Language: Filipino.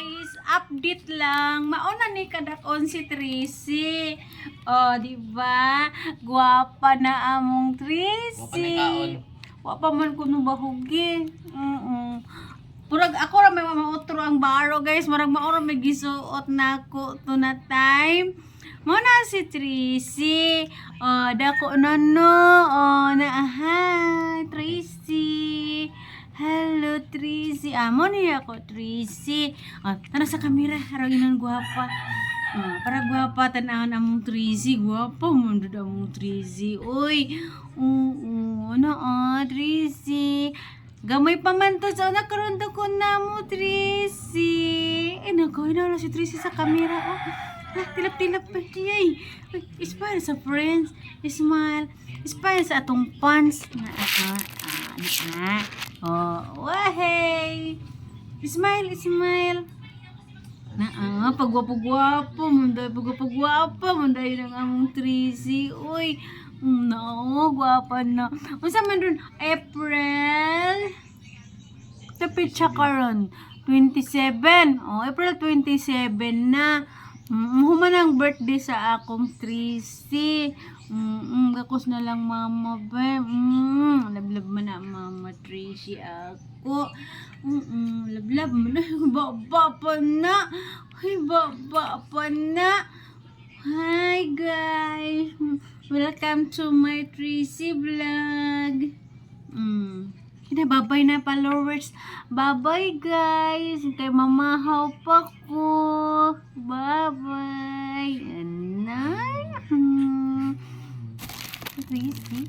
guys, update lang. Mauna ni kadakon si Tracy. Oh, di ba? Guwapa na among Tracy. Wapa man kuno bahugi. Purag ako ra may mautro ang baro, guys. Murag maura may gisuot nako to na time. Mo na si Tracy. Oh, dako no. Oh, hi, Tracy. Hello, Tracy. Amo niya ako, Tracy. Tara sa kamera. Harang inon guwapa. Para guwapa, tanaan among Tracy. Guwapa mo na among Tracy. Uy. Tracy. Gamay pa man to. So, nakaroon ko na mo, Tracy. Nagawin na si Tracy sa kamera. Tilap-tilap pa. Yay. Smile sa friends. Smile. Smile sa atong fans. Wahey! Smile, smile. Pagwapo-gwapo, munday ng among Tracy. Uy, gwapa na. Unsa man dun, April? Tapit siya karon, 27. April 27 na. Human ang birthday sa akong Tracy. Gakos na lang mama ba. Lablab man na mama Tracy ako. Lablab man na. Baba pa na. Ay, baba pa na. Hi guys. Welcome to my Tracy vlog. Babay na followers. Babay guys. Kay mamahaw pa ko. Bye-bye. Tracy.